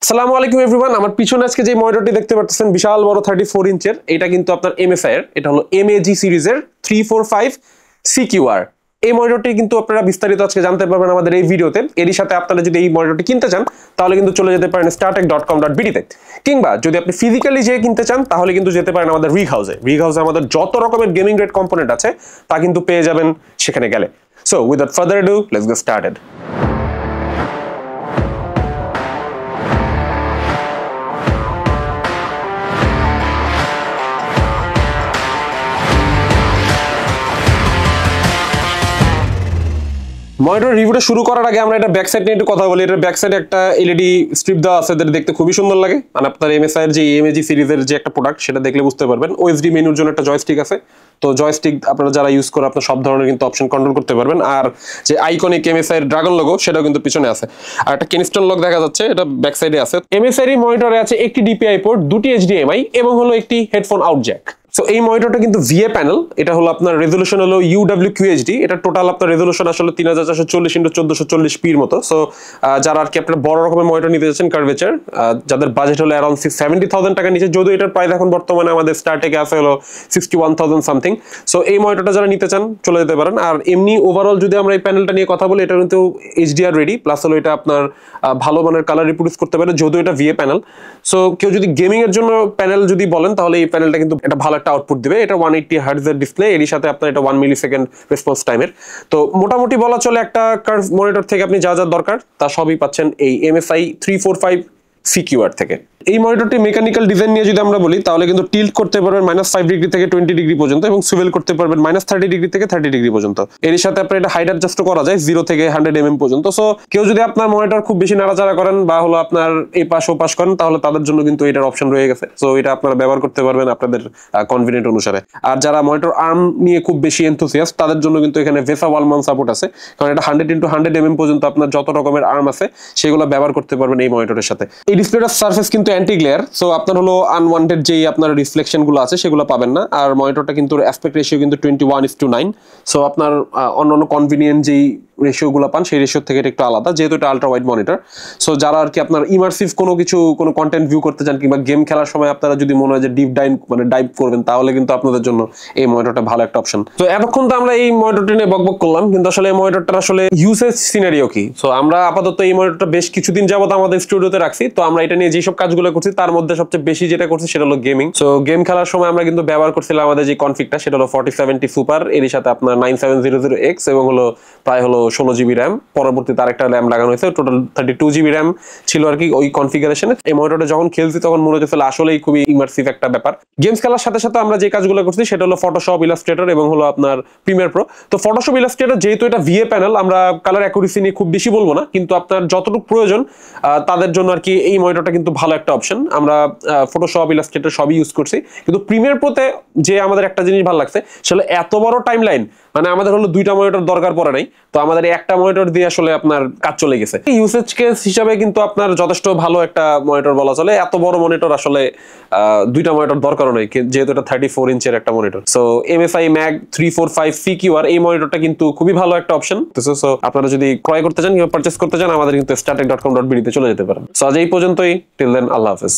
আসসালামু আলাইকুম এভরিওয়ান। আমার পিছনে আজকে যে মনিটরটি দেখতে পাচ্ছেন বিশাল বড় 34 ইঞ্চের, এটা কিন্তু আপনার MSI এর, এটা হলো MAG সিরিজের 345 CQR। এই মনিটরটি কিন্তু আপনারা বিস্তারিত আজকে জানতে পারবেন আমাদের এই ভিডিওতে। এরই সাথে আপনারা যদি এই মনিটরটি কিনতে চান তাহলে কিন্তু চলে যেতে পারেন startech.com.bd তে, কিংবা যদি আপনি ফিজিক্যালি যেয়ে কিনতে চান তাহলে কিন্তু যেতে পারেন আমাদের রিগ হাউসে। রিগ হাউসে আমাদের যত রকমের গেমিং গ্রেড কম্পোনেন্ট আছে তা কিন্তু পেয়ে যাবেন সেখানে গেলে। So without further ado, let's get started. Monitor রিভিউটা শুরু করার আগে আমরা এটা ব্যাক সাইড নিয়ে একটু কথা বলি। এটা ব্যাক সাইডে একটা এলইডি স্ট্রিপ দেওয়া আছে, যেটা দেখতে খুবই সুন্দর লাগে। মানে আপনার MSI এর যে MAG সিরিজের যে একটা প্রোডাক্ট, সেটা দেখলে বুঝতে পারবেন। OSD মেনুর জন্য একটা জয়স্টিক আছে, তো জয়স্টিক আপনারা যারা ইউজ করে আপনার সব ধরনের কিন্তু অপশন কন্ট্রোল করতে পারবেন। আর যে আইকনিক MSI এর ড্রাগন লোগো, সেটাও কিন্তু পিছনে আছে। আর একটা কিনস্টন লক দেখা যাচ্ছে, এটা ব্যাক সাইডে আছে। MSI এর মনিটরে আছে একটি DPI পোর্ট, দুটি HDMI এবং হলো একটি হেডফোন আউট জ্যাক। সো এই মনিটরটা কিন্তু VA প্যানেল, এটা হলো আপনার রেজলিউশন হলো UWQHD। এটা টোটাল আপনার রেজলিউশন আসলে 3440x1440p এর মতো। সো যারা আর কি আপনার বড় রকমের মনিটর নিতে যাচ্ছেন কার্ভেচার, যাদের বাজেট হলো অ্যারাউন্ড 70,000 টাকা নিচে, যদিও এটার প্রাইস এখন বর্তমানে আমাদের স্টার্টেকে আছে হলো 61,000 সামথিং। সো এই মনিটরটা যারা নিতে চান চলে যেতে পারেন। আর এমনি ওভারঅল যদি আমরা এই প্যানেলটা নিয়ে কথা বলি, এটা কিন্তু HDR রেডি, প্লাস হলো এটা আপনার ভালো মানের কালার রিপ্রোডিউস করতে পারে, যদিও এটা VA প্যানেল। সো কেউ যদি গেমিং এর জন্য প্যানেল যদি বলেন তাহলে এই প্যানেলটা কিন্তু এটা ভালো আউটপুট দিবে। এটা 180 হার্টজ এর ডিসপ্লে, এর সাথে আপনার এটা 1 মিলিসেকেন্ড রেসপন্স টাইমের। তো মোটামুটি বলা চলে একটা কার্ভ মনিটর থেকে আপনি যা যা দরকার তা সবই পাচ্ছেন এই MSI 345 CQR থেকে। এই মনিটরটি মেকানিক্যাল ডিজাইন নিয়ে যদি আমরা বলি তাহলে কিন্তু টিল্ট করতে পারবেন -5 ডিগ্রি থেকে 20 ডিগ্রি পর্যন্ত, এবং সুইভেল করতে পারবেন -30 ডিগ্রি থেকে 30 ডিগ্রি পর্যন্ত। এর সাথে আপনার এটা হাইট অ্যাডজাস্ট করা যায় 0 থেকে 100 mm পর্যন্ত। সো কেউ যদি আপনার মনিটর খুব বেশি নাড়াচাড়া করেন বা হলো আপনার এই পাশ ও পাশ করেন, তাহলে তাদের জন্য কিন্তু এটার অপশন রয়ে গেছে। সো এটা আপনারা ব্যবহার করতে পারবেন আপনাদের কনভিনিয়েন্ট অনুসারে। আর যারা মনিটর আর্ম নিয়ে খুব বেশি এনথুসিয়াস্ট, তাদের জন্য কিন্তু এখানে VESA ওয়াল মাউন্ট সাপোর্ট আছে, কারণ এটা 100x100 mm পর্যন্ত আপনার যত রকমের আর্ম আছে সেগুলো ব্যবহার করতে পারবেন এই মনিটরের সাথে। এই ডিসপ্লেটার সারফেস কিন্তু অ্যান্টি গ্লেয়ার, সো আপনার হলো আনওয়ান্টেড যেই আপনার রিফ্লেকশন গুলো আছে সেগুলো পাবেন না। আর মনিটরটা কিন্তু অ্যাসপেক্ট রেশিও কিন্তু 21:9। সো আপনার অন্যান্য কনভিনিয়েন্ট যেই রেশিও গুলো পান সেই রেশিও থেকে এটা একটু আলাদা, যেহেতু এটা আলট্রা ওয়াইড মনিটর। সো যারা আর কি আপনার ইমার্সিভ কোনো কন্টেন্ট ভিউ করতে চান, কিংবা গেম খেলার সময় আপনারা যদি মনে হয় যে ডিপ ডাইভ করবেন, তাহলে কিন্তু আপনাদের জন্য এই মনিটরটা ভালো একটা অপশন। তো এতক্ষণ তো আমরা এই মনিটরটি নিয়ে বকবক করলাম, কিন্তু আসলে এই মনিটরটার আসলে ইউসেজ সিনারিও কি? সো আমরা আপাতত এই মনিটরটা বেশ কিছুদিন যাবত আমাদের স্টুডিওতে রাখছি। তো আমরা এটা নিয়ে যেসব কাজগুলো করছি তার মধ্যে সবচেয়ে বেশি যেটা করছি সেটা হলো গেমিং। সো গেম খেলার সময় আমরা কিন্তু ব্যবহার করছিলাম আমাদের যে কনফিগটা, সেটা হলো 4070 সুপার, এর সাথে আপনার 9700X এবং হলো প্রায় হলো 16 GB র্যাম। পরবর্তীতে আরেকটা র্যাম লাগানো হয়েছে, টোটাল 32 GB র্যাম ছিল আর কি ওই কনফিগারেশনে। এই মনিটরটা যখন খেলছি তখন মনে হচ্ছিল আসলেই খুবই ইমার্সিভ একটা ব্যাপার। গেমস খেলার সাথে সাথে আমরা যে কাজগুলো করছি সেটা হলো ফটোশপ, ইলাস্ট্রেটর এবং হলো আপনার প্রিমিয়ার প্রো। তো ফটোশপ, ইলাস্ট্রেটর যেহেতু এটা VA প্যানেল, আমরা কালার অ্যাকুরেসি নিয়ে খুব বেশি বলবো না, কিন্তু আপনার যতটুকু প্রয়োজন তাদের জন্য আর কি এই মনিটরটা কিন্তু ভালো একটা অপশন। আমরা ফটোশপ, ইলাস্ট্রেটর সবই ইউজ করছি, কিন্তু প্রিমিয়ার প্রোতে যে আমাদের একটা জিনিস ভালো লাগছে সেটা এত বড় টাইম লাইন, মানে আমাদের হলো দুইটা মনিটর দরকার পড়ে নাই, তো আমাদের একটা মনিটর দিয়ে আসলে আপনার কাজ চলে গেছে। ইউসেজ কেস হিসাবে কিন্তু আপনার যথেষ্ট ভালো একটা মনিটর বলা চলে। এত বড় মনিটর আসলে দুইটা মনিটর দরকারও নেই, যেহেতু এটা 34 ইঞ্চের একটা monitor. So MSI MAG 345 CQR এই মনিটরটা কিন্তু খুবই ভালো একটা অপশন। সো আপনারা যদি ক্রয় করতে চান কিংবা পারচেস করতে চান, আমাদের কিন্তু startech.com.bd তে চলে যেতে পারেন। সো আজ এই পর্যন্তই। টিল দেন, আল্লাহ হাফেজ।